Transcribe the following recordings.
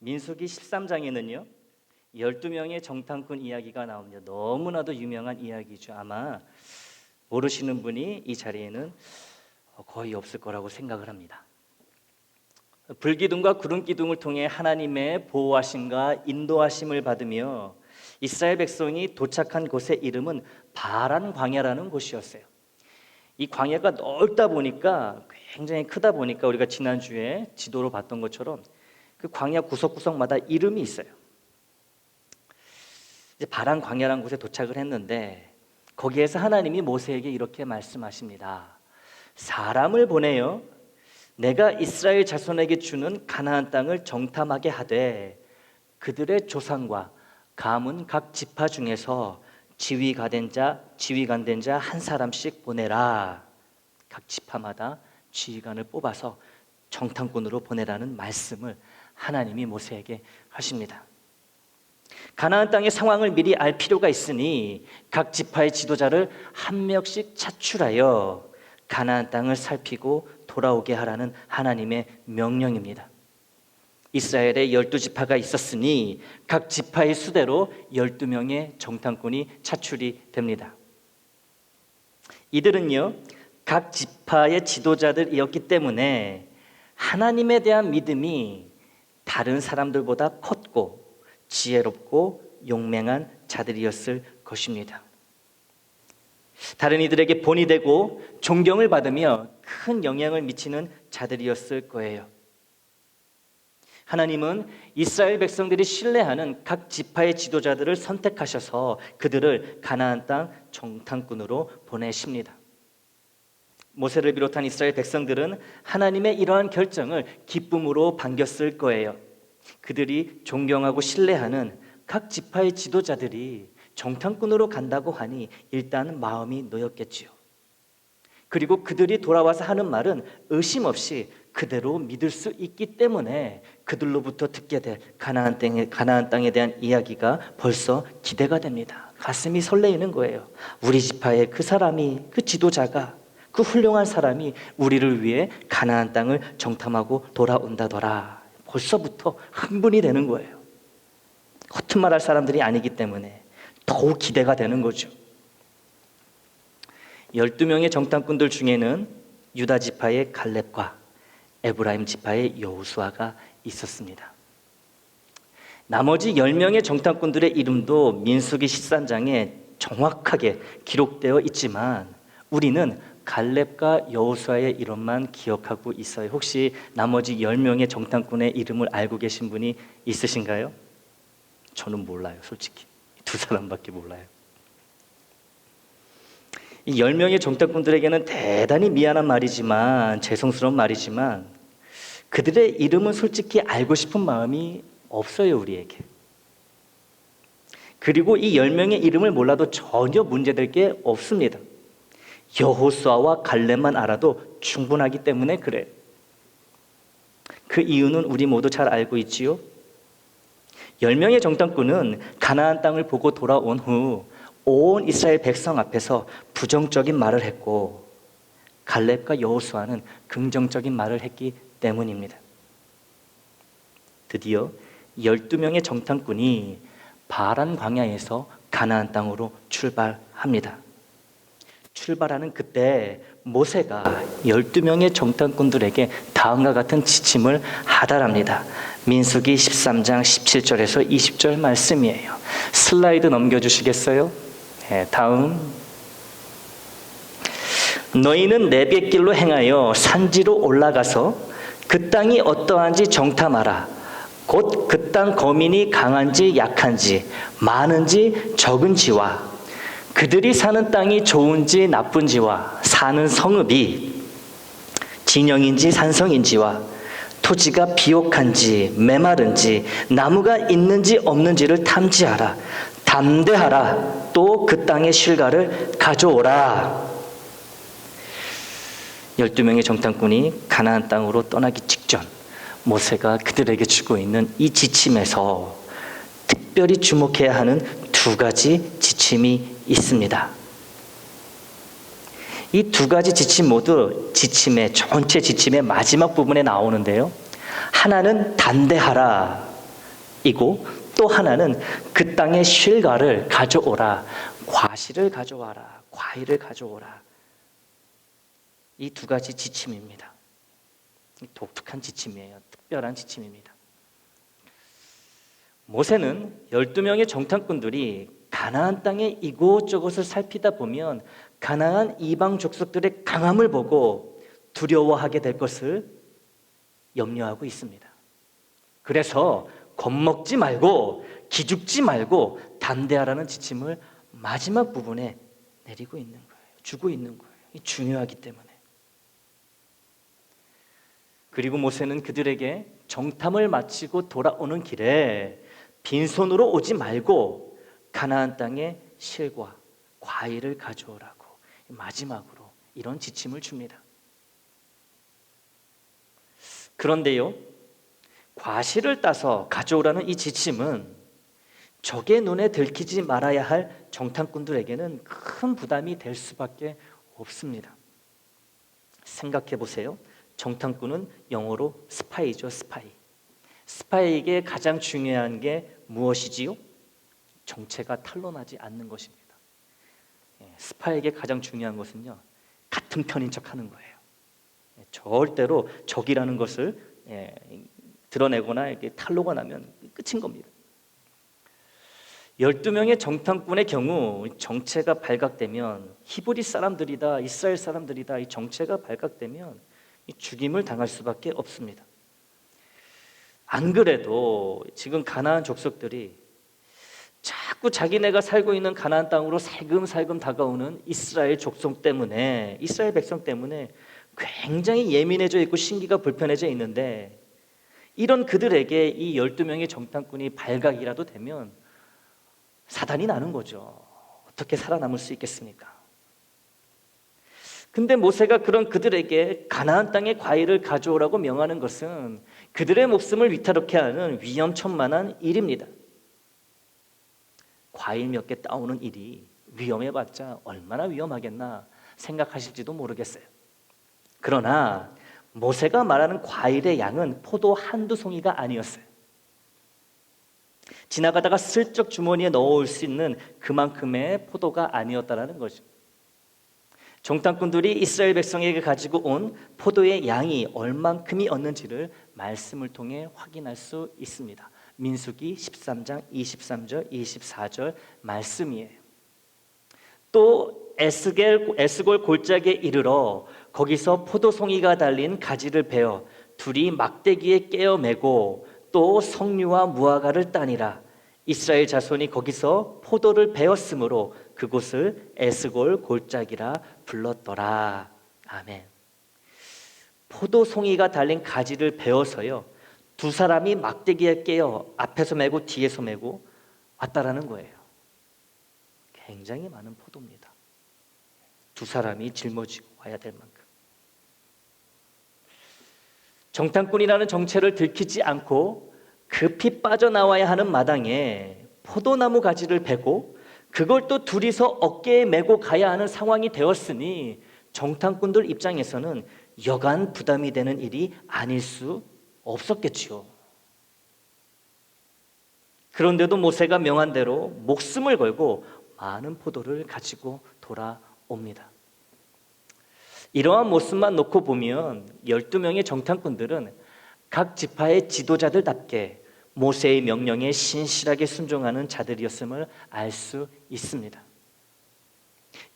민수기 13장에는요 12명의 정탐꾼 이야기가 나옵니다. 너무나도 유명한 이야기죠. 아마 모르시는 분이 이 자리에는 거의 없을 거라고 생각을 합니다. 불기둥과 구름기둥을 통해 하나님의 보호하심과 인도하심을 받으며 이스라엘 백성이 도착한 곳의 이름은 바란 광야라는 곳이었어요. 이 광야가 넓다 보니까, 굉장히 크다 보니까 우리가 지난주에 지도로 봤던 것처럼 그 광야 구석구석마다 이름이 있어요. 이제 바란 광야라는 곳에 도착을 했는데 거기에서 하나님이 모세에게 이렇게 말씀하십니다. 사람을 보내어 내가 이스라엘 자손에게 주는 가나안 땅을 정탐하게 하되 그들의 조상과 가문 각 지파 중에서 지휘관 된 자 한 사람씩 보내라. 각 지파마다 지휘관을 뽑아서 정탐꾼으로 보내라는 말씀을 하나님이 모세에게 하십니다. 가나안 땅의 상황을 미리 알 필요가 있으니 각 지파의 지도자를 한 명씩 차출하여 가나안 땅을 살피고 돌아오게 하라는 하나님의 명령입니다. 이스라엘에 12지파가 있었으니 각 지파의 수대로 12명의 정탐꾼이 차출이 됩니다. 이들은요 각 지파의 지도자들이었기 때문에 하나님에 대한 믿음이 다른 사람들보다 컸고 지혜롭고 용맹한 자들이었을 것입니다. 다른 이들에게 본이 되고 존경을 받으며 큰 영향을 미치는 자들이었을 거예요. 하나님은 이스라엘 백성들이 신뢰하는 각 지파의 지도자들을 선택하셔서 그들을 가나안 땅 정탐꾼으로 보내십니다. 모세를 비롯한 이스라엘 백성들은 하나님의 이러한 결정을 기쁨으로 반겼을 거예요. 그들이 존경하고 신뢰하는 각 지파의 지도자들이 정탐꾼으로 간다고 하니 일단 마음이 놓였겠지요. 그리고 그들이 돌아와서 하는 말은 의심 없이 그대로 믿을 수 있기 때문에 그들로부터 듣게 될 가나안 땅에 대한 이야기가 벌써 기대가 됩니다. 가슴이 설레이는 거예요. 우리 지파의 그 사람이, 그 지도자가, 그 훌륭한 사람이 우리를 위해 가나안 땅을 정탐하고 돌아온다더라. 벌써부터 흥분이 되는 거예요. 허튼 말할 사람들이 아니기 때문에 더욱 기대가 되는 거죠. 12명의 정탐꾼들 중에는 유다 지파의 갈렙과 에브라임 지파의 여호수아가 있었습니다. 나머지 10명의 정탐꾼들의 이름도 민수기 13장에 정확하게 기록되어 있지만 우리는 갈렙과 여호수아의 이름만 기억하고 있어요. 혹시 나머지 10명의 정탐꾼의 이름을 알고 계신 분이 있으신가요? 저는 몰라요. 솔직히 두 사람밖에 몰라요. 이 10명의 정탐꾼들에게는 대단히 미안한 말이지만, 죄송스러운 말이지만 그들의 이름은 솔직히 알고 싶은 마음이 없어요, 우리에게. 그리고 이 10명의 이름을 몰라도 전혀 문제될 게 없습니다. 여호수아와 갈렙만 알아도 충분하기 때문에 그래요. 그 이유는 우리 모두 잘 알고 있지요. 10명의 정탐꾼은 가나안 땅을 보고 돌아온 후 온 이스라엘 백성 앞에서 부정적인 말을 했고 갈렙과 여호수아는 긍정적인 말을 했기 때문입니다. 드디어 12명의 정탐꾼이 바란 광야에서 가나안 땅으로 출발합니다. 출발하는 그때 모세가 12명의 정탐꾼들에게 다음과 같은 지침을 하달합니다. 민수기 13장 17절에서 20절 말씀이에요. 슬라이드 넘겨주시겠어요? 네, 다음. 너희는 내뱃길로 행하여 산지로 올라가서 그 땅이 어떠한지 정탐하라. 곧 그 땅 거민이 강한지 약한지 많은지 적은지와 그들이 사는 땅이 좋은지 나쁜지와 사는 성읍이 진영인지 산성인지와 토지가 비옥한지 메마른지 나무가 있는지 없는지를 탐지하라. 담대하라. 또 그 땅의 실과를 가져오라. 12명의 정탐꾼이 가나안 땅으로 떠나기 직전 모세가 그들에게 주고 있는 이 지침에서 특별히 주목해야 하는 두 가지 지침이 있습니다. 이 두 가지 지침 모두 전체 지침의 마지막 부분에 나오는데요. 하나는 담대하라, 이고 또 하나는 그 땅의 실과를 가져오라. 과실을 가져와라. 과일을 가져오라. 이 두 가지 지침입니다. 독특한 지침이에요. 특별한 지침입니다. 모세는 12명의 정탐꾼들이 가나안 땅의 이곳저곳을 살피다 보면 가나안 이방 족속들의 강함을 보고 두려워하게 될 것을 염려하고 있습니다. 그래서 겁먹지 말고 기죽지 말고 담대하라는 지침을 마지막 부분에 내리고 있는 거예요. 주고 있는 거예요. 중요하기 때문에. 그리고 모세는 그들에게 정탐을 마치고 돌아오는 길에 빈손으로 오지 말고 가나안 땅의 실과 과일을 가져오라고 마지막으로 이런 지침을 줍니다. 그런데요, 과실을 따서 가져오라는 이 지침은 적의 눈에 들키지 말아야 할 정탐꾼들에게는 큰 부담이 될 수밖에 없습니다. 생각해 보세요. 정탐꾼은 영어로 스파이죠, 스파이. 스파이에게 가장 중요한 게 무엇이지요? 정체가 탄로나지 않는 것입니다. 스파이에게 가장 중요한 것은요, 같은 편인 척하는 거예요. 절대로 적이라는 것을 드러내거나 이렇게 탄로가 나면 끝인 겁니다. 12명의 정탐꾼의 경우 정체가 발각되면 히브리 사람들이다, 이스라엘 사람들이다, 이 정체가 발각되면 죽임을 당할 수밖에 없습니다. 안 그래도 지금 가나안 족속들이 자꾸 자기네가 살고 있는 가나안 땅으로 살금살금 다가오는 이스라엘 족속 때문에, 이스라엘 백성 때문에 굉장히 예민해져 있고 신기가 불편해져 있는데, 이런 그들에게 이 12명의 정탐꾼이 발각이라도 되면 사단이 나는 거죠. 어떻게 살아남을 수 있겠습니까? 근데 모세가 그런 그들에게 가나안 땅의 과일을 가져오라고 명하는 것은 그들의 목숨을 위태롭게 하는 위험천만한 일입니다. 과일 몇 개 따오는 일이 위험해봤자 얼마나 위험하겠나 생각하실지도 모르겠어요. 그러나 모세가 말하는 과일의 양은 포도 한두 송이가 아니었어요. 지나가다가 슬쩍 주머니에 넣어올 수 있는 그만큼의 포도가 아니었다는 거죠. 정탐꾼들이 이스라엘 백성에게 가지고 온 포도의 양이 얼만큼이었는지를 말씀을 통해 확인할 수 있습니다. 민수기 13장 23절 24절 말씀이에요. 또 에스골 골짜기에 이르러 거기서 포도송이가 달린 가지를 베어 둘이 막대기에 깨어 메고 또 석류와 무화과를 따니라. 이스라엘 자손이 거기서 포도를 베었으므로 그곳을 에스골 골짜기라 불렀더라. 아멘. 포도송이가 달린 가지를 베어서요, 두 사람이 막대기에 깨어 앞에서 메고 뒤에서 메고 왔다라는 거예요. 굉장히 많은 포도입니다. 두 사람이 짊어지고 와야 될 만큼. 정탐꾼이라는 정체를 들키지 않고 급히 빠져나와야 하는 마당에 포도나무 가지를 베고 그걸 또 둘이서 어깨에 메고 가야 하는 상황이 되었으니 정탐꾼들 입장에서는 여간 부담이 되는 일이 아닐 수 없었겠지요. 그런데도 모세가 명한 대로 목숨을 걸고 많은 포도를 가지고 돌아옵니다. 이러한 모습만 놓고 보면 12명의 정탐꾼들은 각 지파의 지도자들답게 모세의 명령에 신실하게 순종하는 자들이었음을 알 수 있습니다.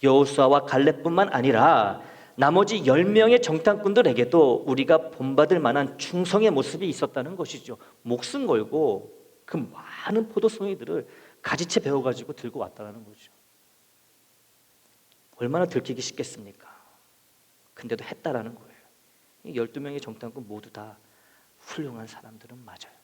여호수아와 갈렙뿐만 아니라 나머지 10명의 정탐꾼들에게도 우리가 본받을 만한 충성의 모습이 있었다는 것이죠. 목숨 걸고 그 많은 포도송이들을 가지채 베어가지고 들고 왔다는 거죠. 얼마나 들키기 쉽겠습니까? 근데도 했다라는 거예요. 이 12명의 정탐꾼 모두 다 훌륭한 사람들은 맞아요.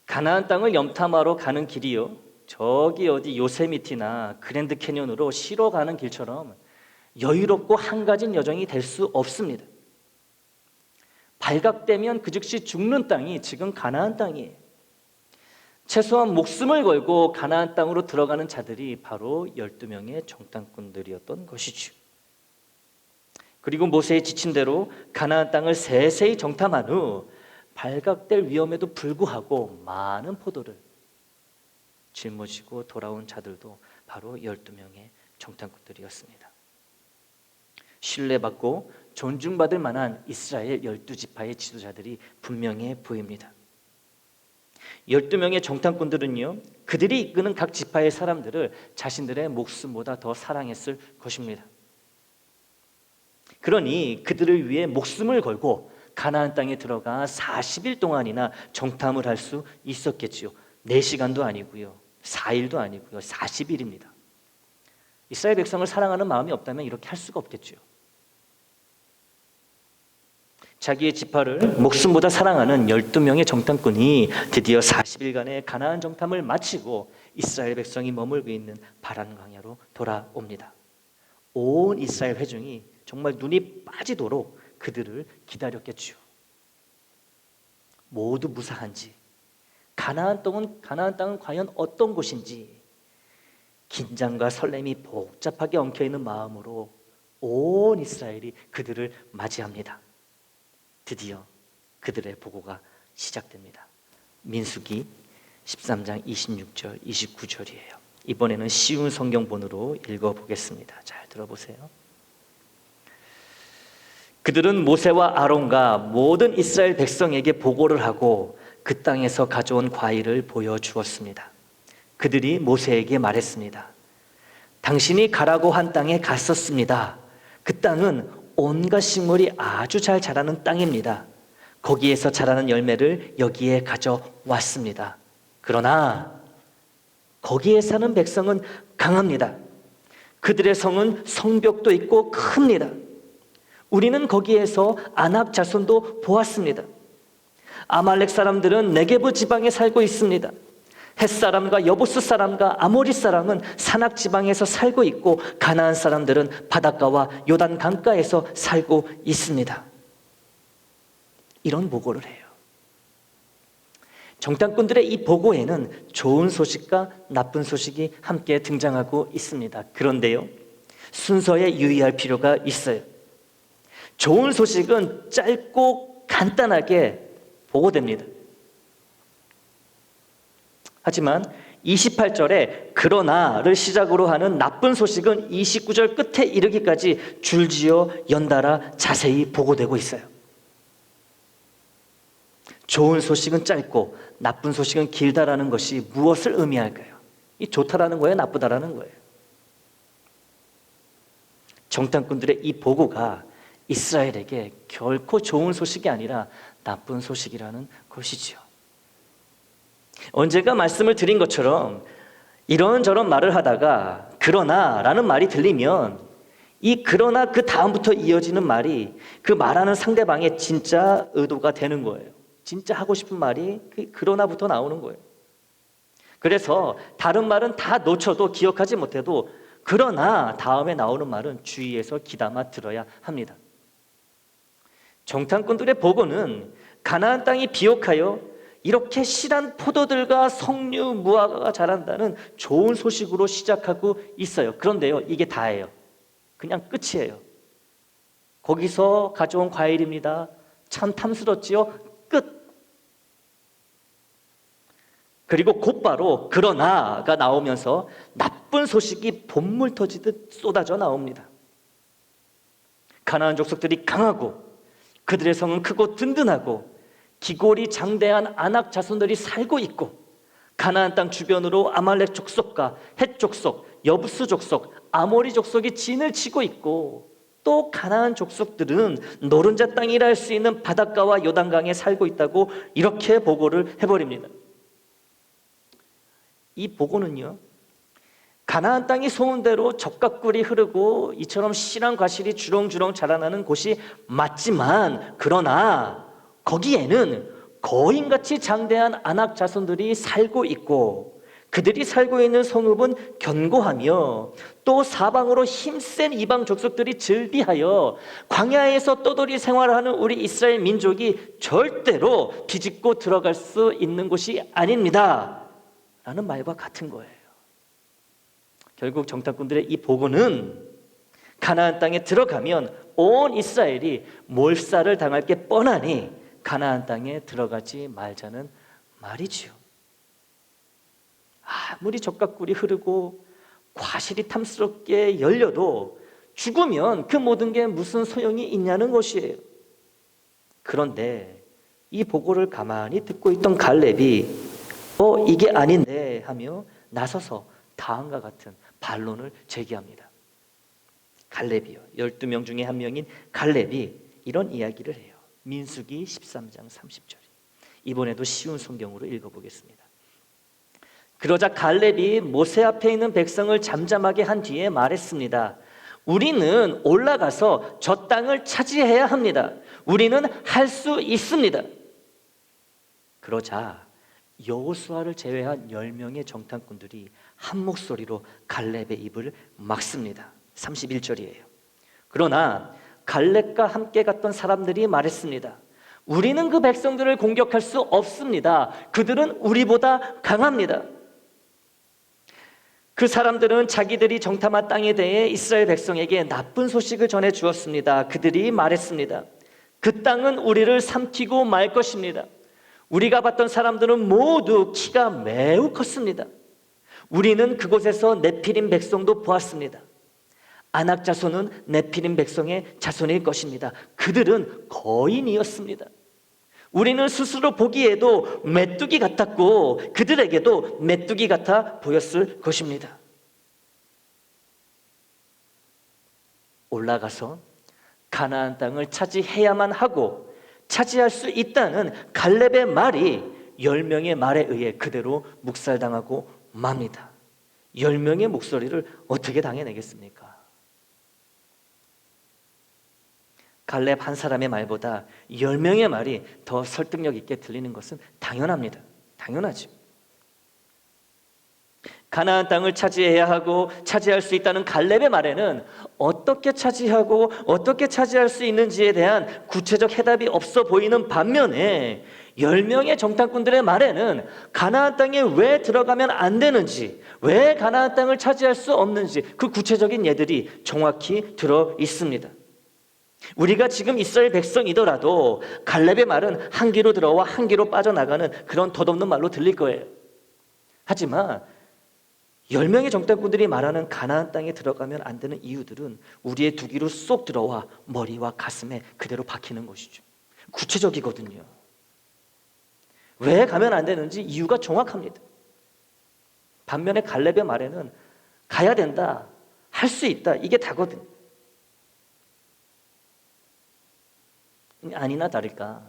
가나안 땅을 염탐하러 가는 길이요, 저기 어디 요세미티나 그랜드 캐니언으로 쉬러 가는 길처럼 여유롭고 한가진 여정이 될 수 없습니다. 발각되면 그 즉시 죽는 땅이 지금 가나안 땅이에요. 최소한 목숨을 걸고 가나안 땅으로 들어가는 자들이 바로 12명의 정탐꾼들이었던 것이죠. 그리고 모세의 지침대로 가나안 땅을 세세히 정탐한 후 발각될 위험에도 불구하고 많은 포도를 짊어지고 돌아온 자들도 바로 12명의 정탐꾼들이었습니다. 신뢰받고 존중받을 만한 이스라엘 12지파의 지도자들이 분명해 보입니다. 12명의 정탐꾼들은요, 그들이 이끄는 각 지파의 사람들을 자신들의 목숨보다 더 사랑했을 것입니다. 그러니 그들을 위해 목숨을 걸고 가나안 땅에 들어가 40일 동안이나 정탐을 할 수 있었겠지요. 4시간도 아니고요, 4일도 아니고요, 40일입니다. 이스라엘 백성을 사랑하는 마음이 없다면 이렇게 할 수가 없겠죠. 자기의 지파를 목숨보다 사랑하는 12명의 정탐꾼이 드디어 40일간의 가나안 정탐을 마치고 이스라엘 백성이 머물고 있는 바란 광야로 돌아옵니다. 온 이스라엘 회중이 정말 눈이 빠지도록 그들을 기다렸겠죠. 모두 무사한지, 가나안 땅은 과연 어떤 곳인지 긴장과 설렘이 복잡하게 엉켜있는 마음으로 온 이스라엘이 그들을 맞이합니다. 드디어 그들의 보고가 시작됩니다. 민수기 13장 26절, 29절이에요. 이번에는 쉬운 성경본으로 읽어보겠습니다. 잘 들어보세요. 그들은 모세와 아론과 모든 이스라엘 백성에게 보고를 하고 그 땅에서 가져온 과일을 보여주었습니다. 그들이 모세에게 말했습니다. 당신이 가라고 한 땅에 갔었습니다. 그 땅은 온갖 식물이 아주 잘 자라는 땅입니다. 거기에서 자라는 열매를 여기에 가져왔습니다. 그러나 거기에 사는 백성은 강합니다. 그들의 성은 성벽도 있고 큽니다. 우리는 거기에서 아낙 자손도 보았습니다. 아말렉 사람들은 네게브 지방에 살고 있습니다. 헷 사람과 여부스 사람과 아모리 사람은 산악 지방에서 살고 있고 가나안 사람들은 바닷가와 요단 강가에서 살고 있습니다. 이런 보고를 해요. 정탐꾼들의 이 보고에는 좋은 소식과 나쁜 소식이 함께 등장하고 있습니다. 그런데요, 순서에 유의할 필요가 있어요. 좋은 소식은 짧고 간단하게 보고됩니다. 하지만 28절에 그러나를 시작으로 하는 나쁜 소식은 29절 끝에 이르기까지 줄지어 연달아 자세히 보고되고 있어요. 좋은 소식은 짧고 나쁜 소식은 길다라는 것이 무엇을 의미할까요? 이 좋다라는 거예요, 나쁘다라는 거예요? 정탐꾼들의 이 보고가 이스라엘에게 결코 좋은 소식이 아니라 나쁜 소식이라는 것이지요. 언젠가 말씀을 드린 것처럼 이런저런 말을 하다가 그러나라는 말이 들리면 이 그러나 그 다음부터 이어지는 말이 그 말하는 상대방의 진짜 의도가 되는 거예요. 진짜 하고 싶은 말이 그 그러나부터 나오는 거예요. 그래서 다른 말은 다 놓쳐도 기억하지 못해도 그러나 다음에 나오는 말은 주의해서 귀담아 들어야 합니다. 정탐꾼들의 보고는 가나안 땅이 비옥하여 이렇게 실한 포도들과 석류, 무화과가 자란다는 좋은 소식으로 시작하고 있어요. 그런데요, 이게 다예요. 그냥 끝이에요. 거기서 가져온 과일입니다. 참 탐스럽지요? 끝. 그리고 곧바로 그러나가 나오면서 나쁜 소식이 봇물 터지듯 쏟아져 나옵니다. 가나안 족속들이 강하고 그들의 성은 크고 든든하고 기골이 장대한 아낙 자손들이 살고 있고 가나안 땅 주변으로 아말렉 족속과 헷 족속, 여부스 족속, 아모리 족속이 진을 치고 있고 또 가나안 족속들은 노른자 땅이라 할 수 있는 바닷가와 요단강에 살고 있다고 이렇게 보고를 해버립니다. 이 보고는요, 가나안 땅이 소문대로 적각꿀이 흐르고 이처럼 실한 과실이 주렁주렁 자라나는 곳이 맞지만 그러나 거기에는 거인같이 장대한 아낙 자손들이 살고 있고 그들이 살고 있는 성읍은 견고하며 또 사방으로 힘센 이방 족속들이 즐비하여 광야에서 떠돌이 생활하는 우리 이스라엘 민족이 절대로 비집고 들어갈 수 있는 곳이 아닙니다 라는 말과 같은 거예요. 결국 정탐꾼들의 이 보고는 가나안 땅에 들어가면 온 이스라엘이 몰살을 당할 게 뻔하니 가나안 땅에 들어가지 말자는 말이지요. 아무리 적각꿀이 흐르고 과실이 탐스럽게 열려도 죽으면 그 모든 게 무슨 소용이 있냐는 것이에요. 그런데 이 보고를 가만히 듣고 있던 갈렙이 이게 아닌데 하며 나서서 다음과 같은 반론을 제기합니다. 갈렙이요, 12명 중에 한 명인 갈렙이 이런 이야기를 해요. 민수기 13장 30절. 이번에도 쉬운 성경으로 읽어보겠습니다. 그러자 갈렙이 모세 앞에 있는 백성을 잠잠하게 한 뒤에 말했습니다. 우리는 올라가서 저 땅을 차지해야 합니다. 우리는 할 수 있습니다. 그러자 여호수아를 제외한 10명의 정탐꾼들이 한 목소리로 갈렙의 입을 막습니다. 31절이에요. 그러나 갈렙과 함께 갔던 사람들이 말했습니다. 우리는 그 백성들을 공격할 수 없습니다. 그들은 우리보다 강합니다. 그 사람들은 자기들이 정탐한 땅에 대해 이스라엘 백성에게 나쁜 소식을 전해 주었습니다. 그들이 말했습니다. 그 땅은 우리를 삼키고 말 것입니다. 우리가 봤던 사람들은 모두 키가 매우 컸습니다. 우리는 그곳에서 네피림 백성도 보았습니다. 아낙 자손은 네피림 백성의 자손일 것입니다. 그들은 거인이었습니다. 우리는 스스로 보기에도 메뚜기 같았고 그들에게도 메뚜기 같아 보였을 것입니다. 올라가서 가나안 땅을 차지해야만 하고 차지할 수 있다는 갈렙의 말이 10명의 말에 의해 그대로 묵살당하고 맙니다. 10명의 목소리를 어떻게 당해내겠습니까? 갈렙 한 사람의 말보다 10명의 말이 더 설득력 있게 들리는 것은 당연합니다. 당연하죠. 가나안 땅을 차지해야 하고 차지할 수 있다는 갈렙의 말에는 어떻게 차지하고 어떻게 차지할 수 있는지에 대한 구체적 해답이 없어 보이는 반면에 10명의 정탐꾼들의 말에는 가나안 땅에 왜 들어가면 안 되는지, 왜 가나안 땅을 차지할 수 없는지 그 구체적인 예들이 정확히 들어 있습니다. 우리가 지금 이스라엘 백성이더라도 갈렙의 말은 한 귀로 들어와 한 귀로 빠져나가는 그런 덧없는 말로 들릴 거예요. 하지만 10명의 정탐꾼들이 말하는 가나안 땅에 들어가면 안 되는 이유들은 우리의 두 귀로 쏙 들어와 머리와 가슴에 그대로 박히는 것이죠. 구체적이거든요. 왜 가면 안 되는지 이유가 정확합니다. 반면에 갈렙의 말에는 가야 된다, 할 수 있다, 이게 다거든요. 아니나 다를까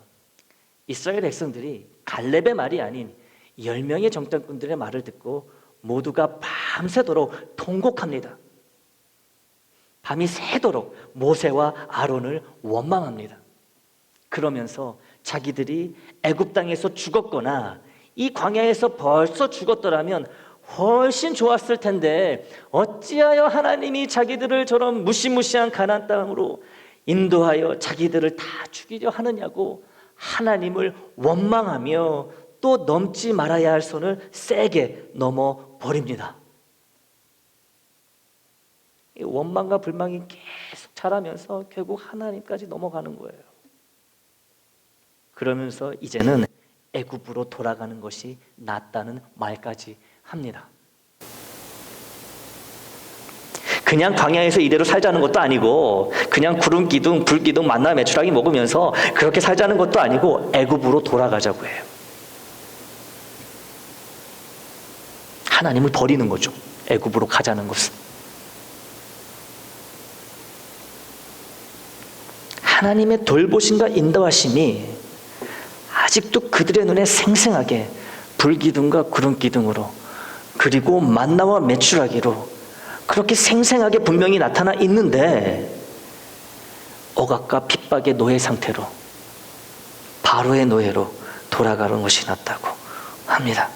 이스라엘 백성들이 갈렙의 말이 아닌 10명의 정탐꾼들의 말을 듣고 모두가 밤새도록 통곡합니다. 밤이 새도록 모세와 아론을 원망합니다. 그러면서 자기들이 애굽 땅에서 죽었거나 이 광야에서 벌써 죽었더라면 훨씬 좋았을 텐데 어찌하여 하나님이 자기들을 저런 무시무시한 가나안 땅으로 인도하여 자기들을 다 죽이려 하느냐고 하나님을 원망하며 또 넘지 말아야 할 선을 세게 넘어버립니다. 이 원망과 불망이 계속 자라면서 결국 하나님까지 넘어가는 거예요. 그러면서 이제는 애굽으로 돌아가는 것이 낫다는 말까지 합니다. 그냥 광야에서 이대로 살자는 것도 아니고 그냥 구름 기둥, 불 기둥, 만나 메추라기 먹으면서 그렇게 살자는 것도 아니고 애굽으로 돌아가자고 해요. 하나님을 버리는 거죠. 애굽으로 가자는 것은. 하나님의 돌보심과 인도하심이 아직도 그들의 눈에 생생하게 불기둥과 구름기둥으로 그리고 만나와 메추라기로 그렇게 생생하게 분명히 나타나 있는데 억압과 핍박의 노예 상태로 바로의 노예로 돌아가는 것이 낫다고 합니다.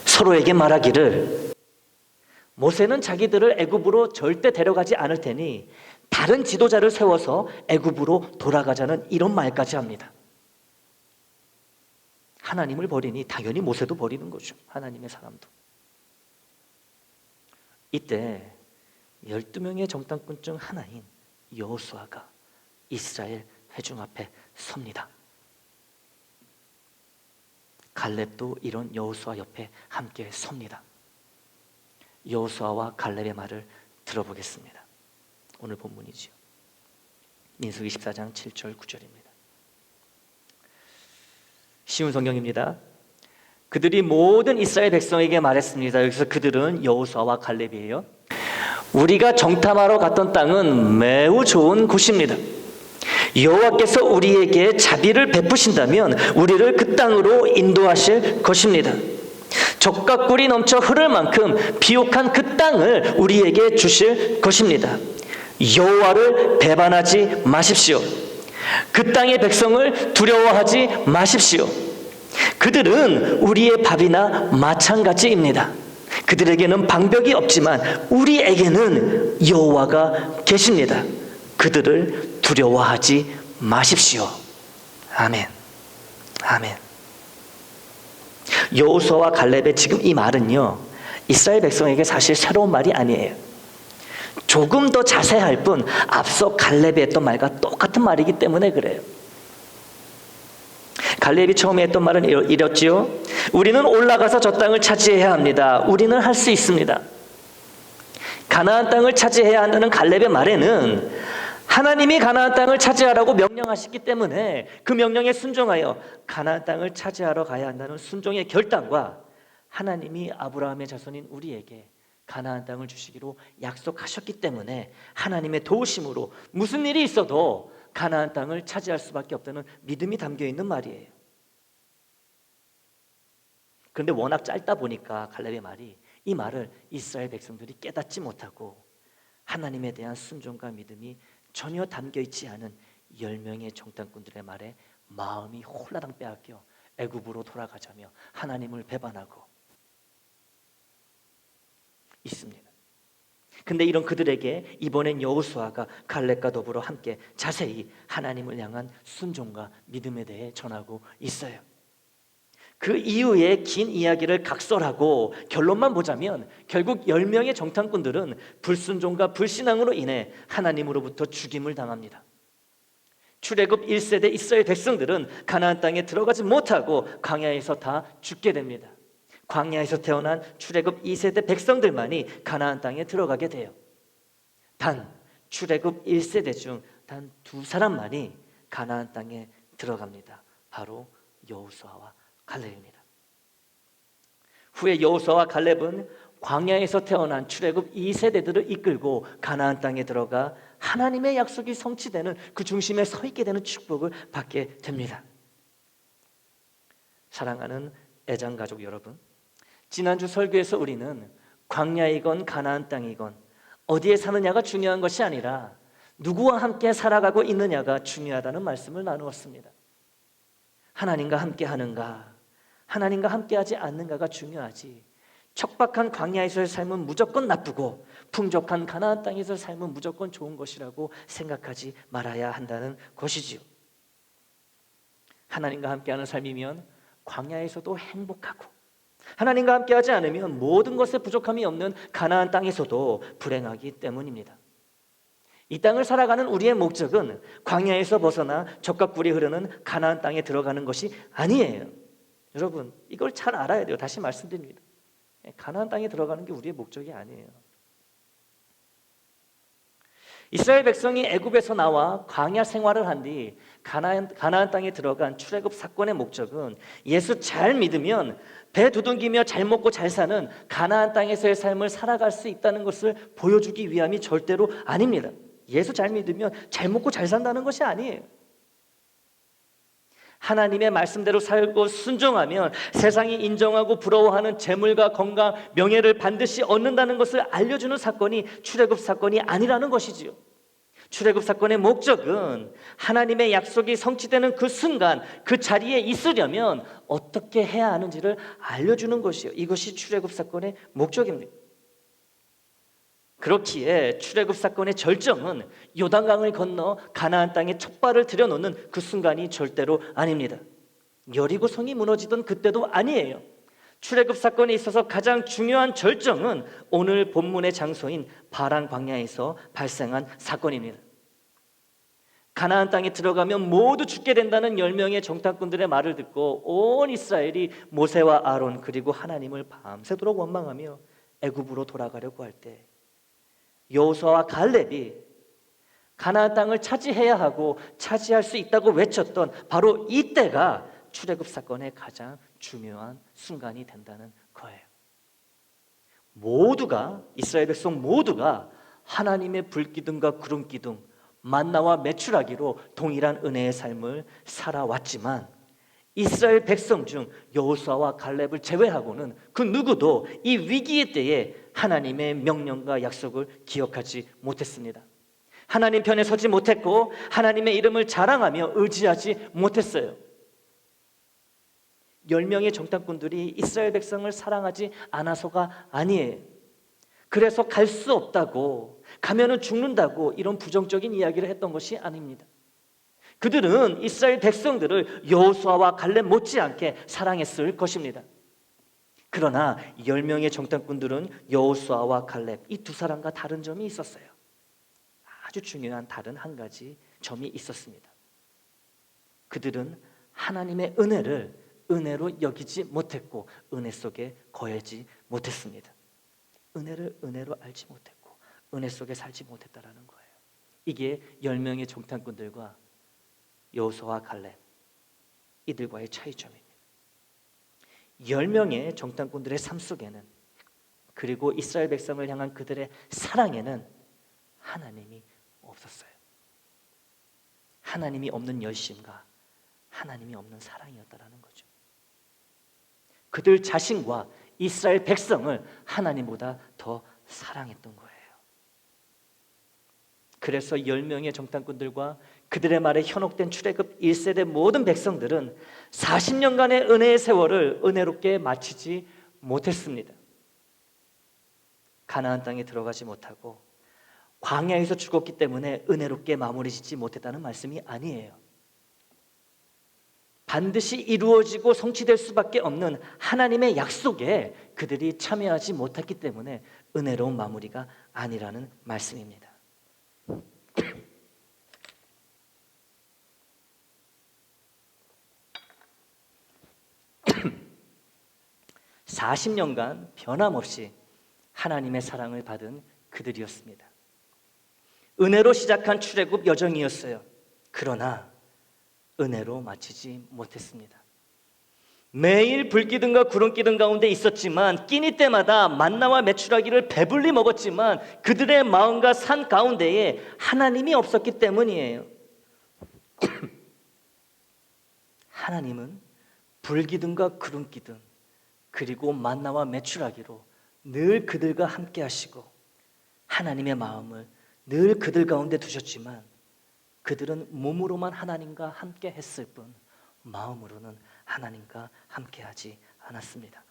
서로에게 말하기를 모세는 자기들을 애굽으로 절대 데려가지 않을 테니 다른 지도자를 세워서 애굽으로 돌아가자는 이런 말까지 합니다. 하나님을 버리니 당연히 모세도 버리는 거죠. 하나님의 사람도. 이때 12명의 정탐꾼 중 하나인 여호수아가 이스라엘 회중 앞에 섭니다. 갈렙도 이런 여호수아 옆에 함께 섭니다. 여호수아와 갈렙의 말을 들어보겠습니다. 오늘 본문이지요. 민수기 14장 7절 9절입니다. 쉬운 성경입니다. 그들이 모든 이스라엘 백성에게 말했습니다. 여기서 그들은 여호수아와 갈렙이에요. 우리가 정탐하러 갔던 땅은 매우 좋은 곳입니다. 여호와께서 우리에게 자비를 베푸신다면 우리를 그 땅으로 인도하실 것입니다. 젖과 꿀이 넘쳐 흐를 만큼 비옥한 그 땅을 우리에게 주실 것입니다. 여호와를 배반하지 마십시오. 그 땅의 백성을 두려워하지 마십시오. 그들은 우리의 밥이나 마찬가지입니다. 그들에게는 방벽이 없지만 우리에게는 여호와가 계십니다. 그들을 두려워하지 마십시오. 아멘. 아멘. 여호수아와 갈렙의 지금 이 말은요, 이스라엘 백성에게 사실 새로운 말이 아니에요. 조금 더 자세할 뿐 앞서 갈렙이 했던 말과 똑같은 말이기 때문에 그래요. 갈렙이 처음에 했던 말은 이랬지요. 우리는 올라가서 저 땅을 차지해야 합니다. 우리는 할 수 있습니다. 가나안 땅을 차지해야 한다는 갈렙의 말에는 하나님이 가나안 땅을 차지하라고 명령하셨기 때문에 그 명령에 순종하여 가나안 땅을 차지하러 가야 한다는 순종의 결단과 하나님이 아브라함의 자손인 우리에게 가나안 땅을 주시기로 약속하셨기 때문에 하나님의 도우심으로 무슨 일이 있어도 가나안 땅을 차지할 수밖에 없다는 믿음이 담겨 있는 말이에요. 그런데 워낙 짧다 보니까 갈렙의 말이 이 말을 이스라엘 백성들이 깨닫지 못하고 하나님에 대한 순종과 믿음이 전혀 담겨 있지 않은 10명의 정탐꾼들의 말에 마음이 홀라당 빼앗겨 애굽으로 돌아가자며 하나님을 배반하고 있습니다. 근데 이런 그들에게 이번엔 여호수아가 갈렙과 더불어 함께 자세히 하나님을 향한 순종과 믿음에 대해 전하고 있어요. 그 이후의 긴 이야기를 각설하고 결론만 보자면 결국 10명의 정탐꾼들은 불순종과 불신앙으로 인해 하나님으로부터 죽임을 당합니다. 출애굽 1세대 이스라엘 백성들은 가나안 땅에 들어가지 못하고 광야에서 다 죽게 됩니다. 광야에서 태어난 출애굽 2세대 백성들만이 가나안 땅에 들어가게 돼요. 단 출애굽 1세대 중 단 2사람만이 가나안 땅에 들어갑니다. 바로 여호수아와 갈렙입니다. 후에 여호수아와 갈렙은 광야에서 태어난 출애굽 2세대들을 이끌고 가나안 땅에 들어가 하나님의 약속이 성취되는 그 중심에 서 있게 되는 축복을 받게 됩니다. 사랑하는 애장가족 여러분, 지난주 설교에서 우리는 광야이건 가나안 땅이건 어디에 사느냐가 중요한 것이 아니라 누구와 함께 살아가고 있느냐가 중요하다는 말씀을 나누었습니다. 하나님과 함께 하는가, 하나님과 함께하지 않는가가 중요하지, 척박한 광야에서의 삶은 무조건 나쁘고 풍족한 가나안 땅에서의 삶은 무조건 좋은 것이라고 생각하지 말아야 한다는 것이지요. 하나님과 함께하는 삶이면 광야에서도 행복하고, 하나님과 함께하지 않으면 모든 것에 부족함이 없는 가나안 땅에서도 불행하기 때문입니다. 이 땅을 살아가는 우리의 목적은 광야에서 벗어나 젖과 꿀이 흐르는 가나안 땅에 들어가는 것이 아니에요. 여러분, 이걸 잘 알아야 돼요. 다시 말씀드립니다. 가나안 땅에 들어가는 게 우리의 목적이 아니에요. 이스라엘 백성이 애굽에서 나와 광야 생활을 한 뒤 가나안 땅에 들어간 출애굽 사건의 목적은 예수 잘 믿으면 배 두둥기며 잘 먹고 잘 사는 가나안 땅에서의 삶을 살아갈 수 있다는 것을 보여주기 위함이 절대로 아닙니다. 예수 잘 믿으면 잘 먹고 잘 산다는 것이 아니에요. 하나님의 말씀대로 살고 순종하면 세상이 인정하고 부러워하는 재물과 건강, 명예를 반드시 얻는다는 것을 알려주는 사건이 출애굽 사건이 아니라는 것이지요. 출애굽 사건의 목적은 하나님의 약속이 성취되는 그 순간 그 자리에 있으려면 어떻게 해야 하는지를 알려주는 것이요. 이것이 출애굽 사건의 목적입니다. 그렇기에 출애굽 사건의 절정은 요단강을 건너 가나안 땅에 첫 발을 들여놓는 그 순간이 절대로 아닙니다. 여리고 성이 무너지던 그때도 아니에요. 출애굽 사건에 있어서 가장 중요한 절정은 오늘 본문의 장소인 바란 광야에서 발생한 사건입니다. 가나안 땅에 들어가면 모두 죽게 된다는 10명의 정탐꾼들의 말을 듣고 온 이스라엘이 모세와 아론 그리고 하나님을 밤새도록 원망하며 애굽으로 돌아가려고 할 때 여호수아와 갈렙이 가나안 땅을 차지해야 하고 차지할 수 있다고 외쳤던 바로 이때가 출애굽 사건의 가장 중요한 순간이 된다는 거예요. 모두가, 이스라엘 백성 모두가 하나님의 불기둥과 구름기둥, 만나와 메추라기로 동일한 은혜의 삶을 살아왔지만 이스라엘 백성 중 여호수아와 갈렙을 제외하고는 그 누구도 이 위기의 때에 하나님의 명령과 약속을 기억하지 못했습니다. 하나님 편에 서지 못했고 하나님의 이름을 자랑하며 의지하지 못했어요. 10명의 정탐꾼들이 이스라엘 백성을 사랑하지 않아서가 아니에요. 그래서 갈 수 없다고, 가면은 죽는다고 이런 부정적인 이야기를 했던 것이 아닙니다. 그들은 이스라엘 백성들을 여호수아와 갈렙 못지않게 사랑했을 것입니다. 그러나 10명의 정탐꾼들은 여호수아와 갈렙 이 두 사람과 다른 점이 있었어요. 아주 중요한 다른 한 가지 점이 있었습니다. 그들은 하나님의 은혜를 은혜로 여기지 못했고 은혜 속에 거하지 못했습니다. 은혜를 은혜로 알지 못했고 은혜 속에 살지 못했다라는 거예요. 이게 10명의 정탐꾼들과 여호수아와 갈렙 이들과의 차이점입니다. 10명의 정탐꾼들의 삶 속에는 그리고 이스라엘 백성을 향한 그들의 사랑에는 하나님이 없었어요. 하나님이 없는 열심과 하나님이 없는 사랑이었다라는 거죠. 그들 자신과 이스라엘 백성을 하나님보다 더 사랑했던 거예요. 그래서 10명의 정탐꾼들과 그들의 말에 현혹된 출애굽 1세대 모든 백성들은 40년간의 은혜의 세월을 은혜롭게 마치지 못했습니다. 가나안 땅에 들어가지 못하고 광야에서 죽었기 때문에 은혜롭게 마무리 짓지 못했다는 말씀이 아니에요. 반드시 이루어지고 성취될 수밖에 없는 하나님의 약속에 그들이 참여하지 못했기 때문에 은혜로운 마무리가 아니라는 말씀입니다. 40년간 변함없이 하나님의 사랑을 받은 그들이었습니다. 은혜로 시작한 출애굽 여정이었어요. 그러나 은혜로 마치지 못했습니다. 매일 불기둥과 구름기둥 가운데 있었지만 끼니 때마다 만나와 메추라기를 배불리 먹었지만 그들의 마음과 산 가운데에 하나님이 없었기 때문이에요. 하나님은 불기둥과 구름기둥 그리고 만나와 메추라기로 늘 그들과 함께 하시고 하나님의 마음을 늘 그들 가운데 두셨지만 그들은 몸으로만 하나님과 함께 했을 뿐 마음으로는 하나님과 함께하지 않았습니다.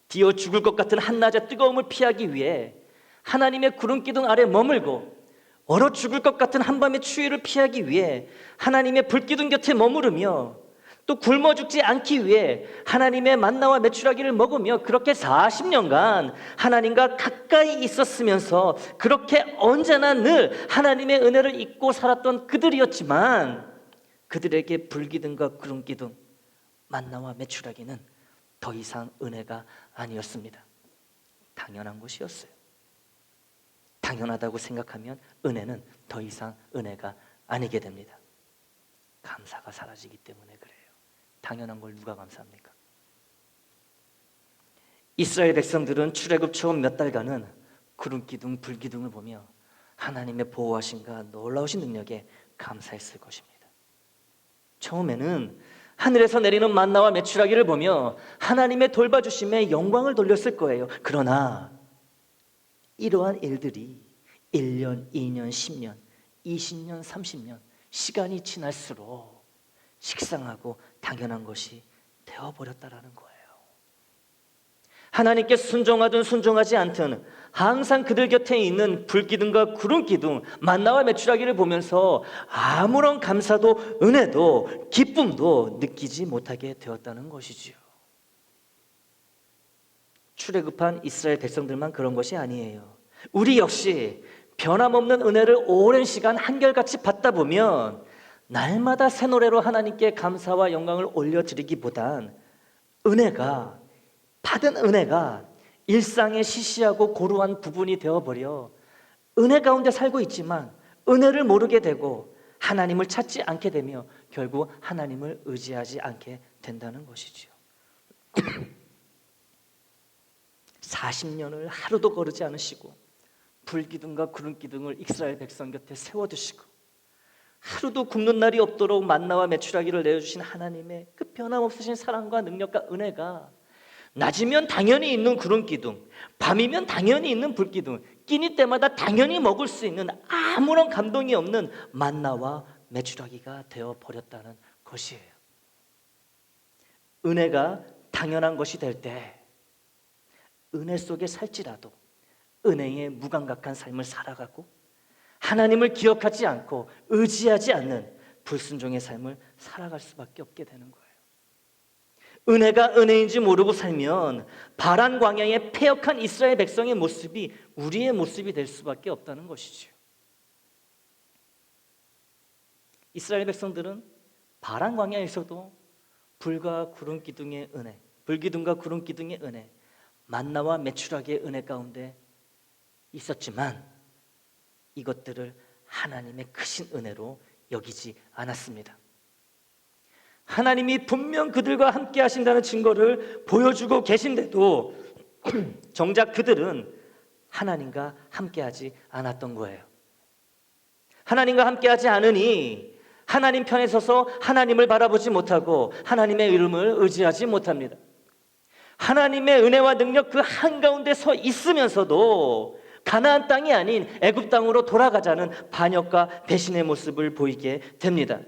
뒤어 죽을 것 같은 한낮의 뜨거움을 피하기 위해 하나님의 구름기둥 아래 머물고 얼어 죽을 것 같은 한밤의 추위를 피하기 위해 하나님의 불기둥 곁에 머무르며 또 굶어 죽지 않기 위해 하나님의 만나와 메추라기를 먹으며 그렇게 40년간 하나님과 가까이 있었으면서 그렇게 언제나 늘 하나님의 은혜를 잊고 살았던 그들이었지만 그들에게 불기둥과 구름기둥, 만나와 메추라기는 더 이상 은혜가 아니었습니다. 당연한 것이었어요. 당연하다고 생각하면 은혜는 더 이상 은혜가 아니게 됩니다. 감사가 사라지기 때문에 그래요. 당연한 걸 누가 감사합니까? 이스라엘 백성들은 출애굽 처음 몇 달간은 구름기둥, 불기둥을 보며 하나님의 보호하심과 놀라우신 능력에 감사했을 것입니다. 처음에는 하늘에서 내리는 만나와 메추라기를 보며 하나님의 돌봐주심에 영광을 돌렸을 거예요. 그러나 이러한 일들이 1년, 2년, 10년, 20년, 30년 시간이 지날수록 식상하고 당연한 것이 되어버렸다라는 거예요. 하나님께 순종하든 순종하지 않든 항상 그들 곁에 있는 불기둥과 구름기둥, 만나와 메추라기를 보면서 아무런 감사도 은혜도 기쁨도 느끼지 못하게 되었다는 것이지요. 출애굽한 이스라엘 백성들만 그런 것이 아니에요. 우리 역시 변함없는 은혜를 오랜 시간 한결같이 받다 보면 날마다 새 노래로 하나님께 감사와 영광을 올려드리기보단 받은 은혜가 일상의 시시하고 고루한 부분이 되어버려 은혜 가운데 살고 있지만 은혜를 모르게 되고 하나님을 찾지 않게 되며 결국 하나님을 의지하지 않게 된다는 것이죠. 40년을 하루도 거르지 않으시고 불기둥과 구름기둥을 이스라엘 백성 곁에 세워두시고 하루도 굶는 날이 없도록 만나와 메추라기를 내어주신 하나님의 그 변함없으신 사랑과 능력과 은혜가 낮이면 당연히 있는 구름기둥, 밤이면 당연히 있는 불기둥, 끼니 때마다 당연히 먹을 수 있는 아무런 감동이 없는 만나와 메추라기가 되어버렸다는 것이에요. 은혜가 당연한 것이 될 때 은혜 속에 살지라도 은혜의 무감각한 삶을 살아가고 하나님을 기억하지 않고 의지하지 않는 불순종의 삶을 살아갈 수밖에 없게 되는 거예요. 은혜가 은혜인지 모르고 살면 바란 광야의 패역한 이스라엘 백성의 모습이 우리의 모습이 될 수밖에 없다는 것이죠. 이스라엘 백성들은 바란 광야에서도 불과 구름 기둥의 은혜, 불기둥과 구름 기둥의 은혜, 만나와 메추라기의 은혜 가운데 있었지만 이것들을 하나님의 크신 은혜로 여기지 않았습니다. 하나님이 분명 그들과 함께 하신다는 증거를 보여주고 계신데도 정작 그들은 하나님과 함께하지 않았던 거예요. 하나님과 함께하지 않으니 하나님 편에 서서 하나님을 바라보지 못하고 하나님의 이름을 의지하지 못합니다. 하나님의 은혜와 능력 그 한가운데 서 있으면서도 가나안 땅이 아닌 애굽 땅으로 돌아가자는 반역과 배신의 모습을 보이게 됩니다.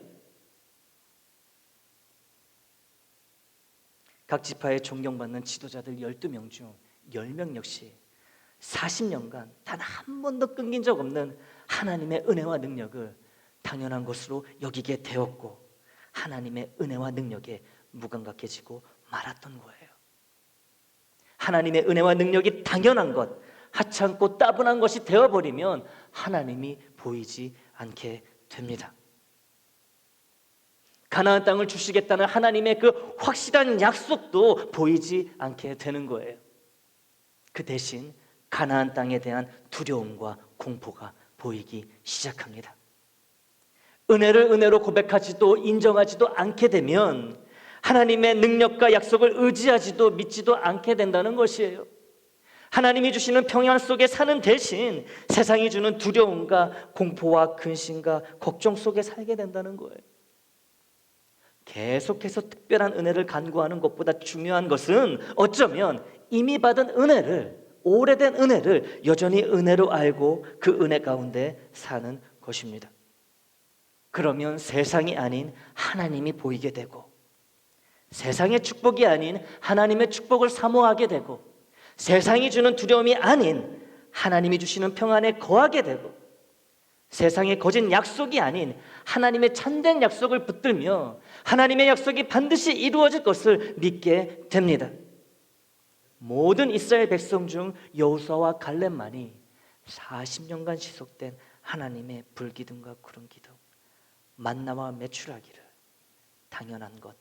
각 지파에 존경받는 지도자들 12명 중 10명 역시 40년간 단 한 번도 끊긴 적 없는 하나님의 은혜와 능력을 당연한 것으로 여기게 되었고 하나님의 은혜와 능력에 무감각해지고 말았던 거예요. 하나님의 은혜와 능력이 당연한 것, 하찮고 따분한 것이 되어버리면 하나님이 보이지 않게 됩니다. 가나안 땅을 주시겠다는 하나님의 그 확실한 약속도 보이지 않게 되는 거예요. 그 대신 가나안 땅에 대한 두려움과 공포가 보이기 시작합니다. 은혜를 은혜로 고백하지도 인정하지도 않게 되면 하나님의 능력과 약속을 의지하지도 믿지도 않게 된다는 것이에요. 하나님이 주시는 평안 속에 사는 대신 세상이 주는 두려움과 공포와 근심과 걱정 속에 살게 된다는 거예요. 계속해서 특별한 은혜를 간구하는 것보다 중요한 것은 어쩌면 이미 받은 은혜를, 오래된 은혜를 여전히 은혜로 알고 그 은혜 가운데 사는 것입니다. 그러면 세상이 아닌 하나님이 보이게 되고 세상의 축복이 아닌 하나님의 축복을 사모하게 되고 세상이 주는 두려움이 아닌 하나님이 주시는 평안에 거하게 되고 세상의 거짓 약속이 아닌 하나님의 참된 약속을 붙들며 하나님의 약속이 반드시 이루어질 것을 믿게 됩니다. 모든 이스라엘 백성 중 여호수아와 갈렙만이 40년간 지속된 하나님의 불기둥과 구름기둥, 만나와 메추라기를 당연한 것,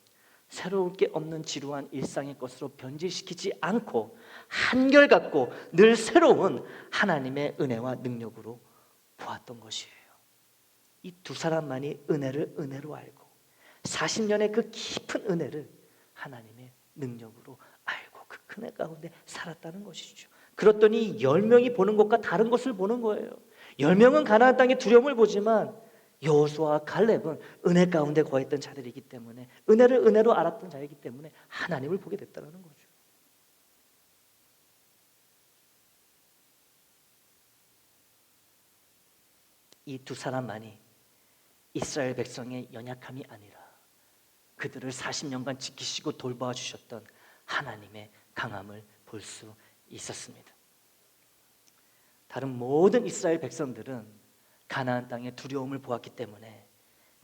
새로울 게 없는 지루한 일상의 것으로 변질시키지 않고 한결같고 늘 새로운 하나님의 은혜와 능력으로 보았던 것이에요. 이 두 사람만이 은혜를 은혜로 알고 40년의 그 깊은 은혜를 하나님의 능력으로 알고 그 은혜 가운데 살았다는 것이죠. 그렇더니 10명이 보는 것과 다른 것을 보는 거예요. 10명은 가나안 땅의 두려움을 보지만 여호수아와 갈렙은 은혜 가운데 거했던 자들이기 때문에 은혜를 은혜로 알았던 자이기 때문에 하나님을 보게 됐다는 거죠. 이 두 사람만이 이스라엘 백성의 연약함이 아니라 그들을 40년간 지키시고 돌보아 주셨던 하나님의 강함을 볼 수 있었습니다. 다른 모든 이스라엘 백성들은 가나안 땅의 두려움을 보았기 때문에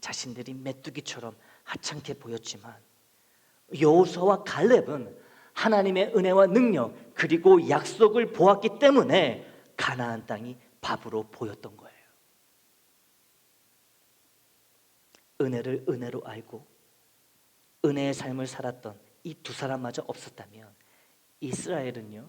자신들이 메뚜기처럼 하찮게 보였지만 여호수아와 갈렙은 하나님의 은혜와 능력 그리고 약속을 보았기 때문에 가나안 땅이 밥으로 보였던 거예요. 은혜를 은혜로 알고 은혜의 삶을 살았던 이 두 사람마저 없었다면 이스라엘은요,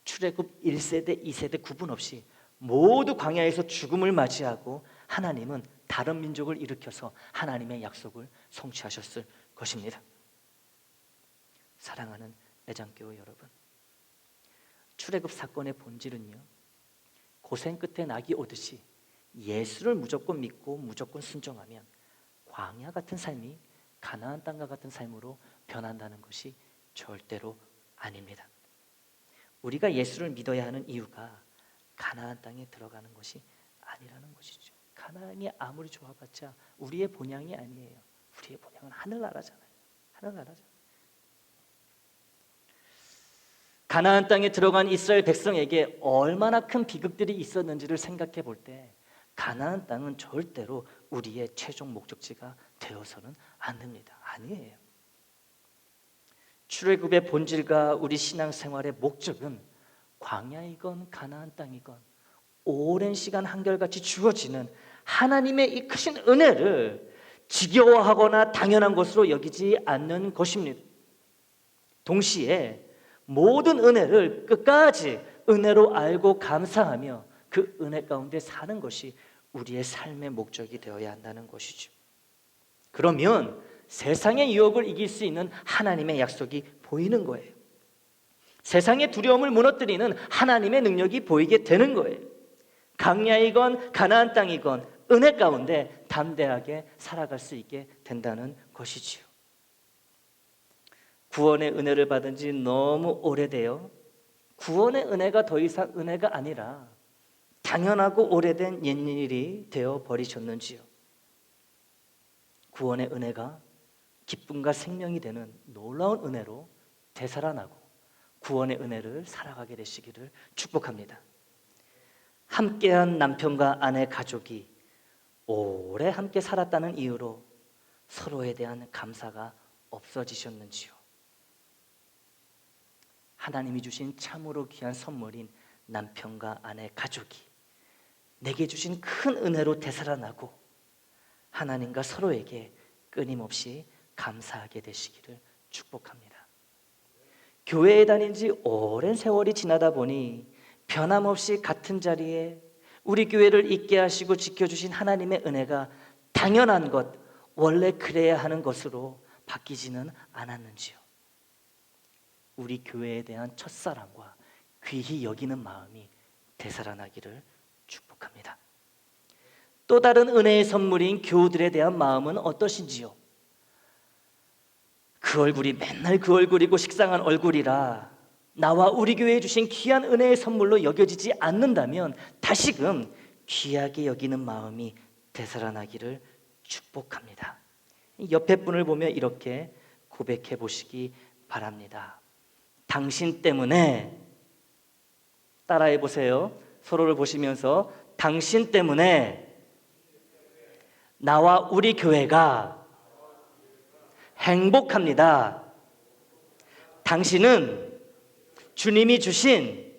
출애굽 1세대, 2세대 구분 없이 모두 광야에서 죽음을 맞이하고 하나님은 다른 민족을 일으켜서 하나님의 약속을 성취하셨을 것입니다. 사랑하는 애장교회 여러분, 출애굽 사건의 본질은요, 고생 끝에 낙이 오듯이 예수를 무조건 믿고 무조건 순종하면 광야 같은 삶이 가나안 땅과 같은 삶으로 변한다는 것이 절대로 아닙니다. 우리가 예수를 믿어야 하는 이유가 가나안 땅에 들어가는 것이 아니라는 것이죠. 가나안이 아무리 좋아봤자 우리의 본향이 아니에요. 우리의 본향은 하늘나라잖아요. 하늘나라잖아요. 가나안 땅에 들어간 이스라엘 백성에게 얼마나 큰 비극들이 있었는지를 생각해 볼 때 가나안 땅은 절대로 우리의 최종 목적지가 되어서는 안 됩니다. 아니에요. 출애굽의 본질과 우리 신앙생활의 목적은 광야이건 가나안 땅이건 오랜 시간 한결같이 주어지는 하나님의 이 크신 은혜를 지겨워하거나 당연한 것으로 여기지 않는 것입니다. 동시에 모든 은혜를 끝까지 은혜로 알고 감사하며 그 은혜 가운데 사는 것이 우리의 삶의 목적이 되어야 한다는 것이죠. 그러면 세상의 유혹을 이길 수 있는 하나님의 약속이 보이는 거예요. 세상의 두려움을 무너뜨리는 하나님의 능력이 보이게 되는 거예요. 광야이건 가나안 땅이건 은혜 가운데 담대하게 살아갈 수 있게 된다는 것이지요. 구원의 은혜를 받은 지 너무 오래되어 구원의 은혜가 더 이상 은혜가 아니라 당연하고 오래된 옛일이 되어 버리셨는지요. 구원의 은혜가 기쁨과 생명이 되는 놀라운 은혜로 되살아나고 구원의 은혜를 살아가게 되시기를 축복합니다. 함께한 남편과 아내 가족이 오래 함께 살았다는 이유로 서로에 대한 감사가 없어지셨는지요. 하나님이 주신 참으로 귀한 선물인 남편과 아내 가족이 내게 주신 큰 은혜로 되살아나고 하나님과 서로에게 끊임없이 감사하게 되시기를 축복합니다. 교회에 다닌 지 오랜 세월이 지나다 보니 변함없이 같은 자리에 우리 교회를 있게 하시고 지켜주신 하나님의 은혜가 당연한 것, 원래 그래야 하는 것으로 바뀌지는 않았는지요. 우리 교회에 대한 첫사랑과 귀히 여기는 마음이 되살아나기를 축복합니다. 또 다른 은혜의 선물인 교우들에 대한 마음은 어떠신지요? 그 얼굴이 맨날 그 얼굴이고 식상한 얼굴이라 나와 우리 교회에 주신 귀한 은혜의 선물로 여겨지지 않는다면 다시금 귀하게 여기는 마음이 되살아나기를 축복합니다. 옆에 분을 보며 이렇게 고백해 보시기 바랍니다. 당신 때문에, 따라해 보세요. 서로를 보시면서 당신 때문에 나와 우리 교회가 행복합니다. 당신은 주님이 주신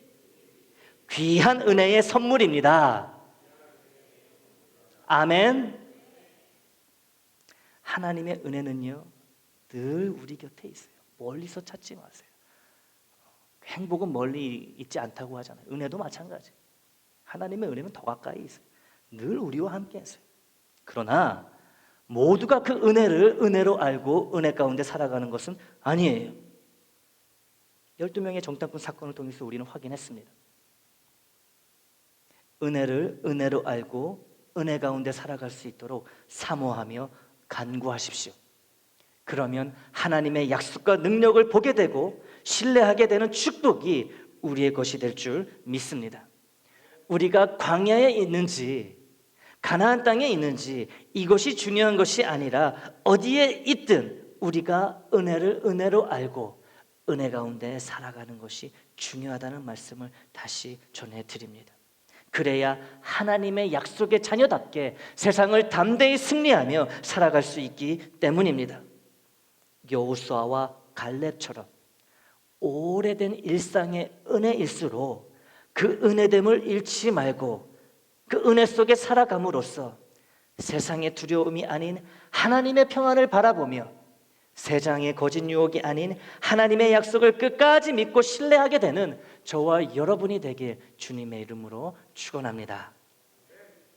귀한 은혜의 선물입니다. 아멘. 하나님의 은혜는요, 늘 우리 곁에 있어요. 멀리서 찾지 마세요. 행복은 멀리 있지 않다고 하잖아요. 은혜도 마찬가지. 하나님의 은혜는 더 가까이 있어요. 늘 우리와 함께 있어요. 그러나 모두가 그 은혜를 은혜로 알고 은혜 가운데 살아가는 것은 아니에요. 12명의 정탐꾼 사건을 통해서 우리는 확인했습니다. 은혜를 은혜로 알고 은혜 가운데 살아갈 수 있도록 사모하며 간구하십시오. 그러면 하나님의 약속과 능력을 보게 되고 신뢰하게 되는 축복이 우리의 것이 될 줄 믿습니다. 우리가 광야에 있는지 가나안 땅에 있는지 이것이 중요한 것이 아니라 어디에 있든 우리가 은혜를 은혜로 알고 은혜 가운데 살아가는 것이 중요하다는 말씀을 다시 전해드립니다. 그래야 하나님의 약속의 자녀답게 세상을 담대히 승리하며 살아갈 수 있기 때문입니다. 여호수아와 갈렙처럼 오래된 일상의 은혜일수록 그 은혜됨을 잃지 말고 그 은혜 속에 살아감으로써 세상의 두려움이 아닌 하나님의 평안을 바라보며 세상의 거짓 유혹이 아닌 하나님의 약속을 끝까지 믿고 신뢰하게 되는 저와 여러분이 되길 주님의 이름으로 축원합니다.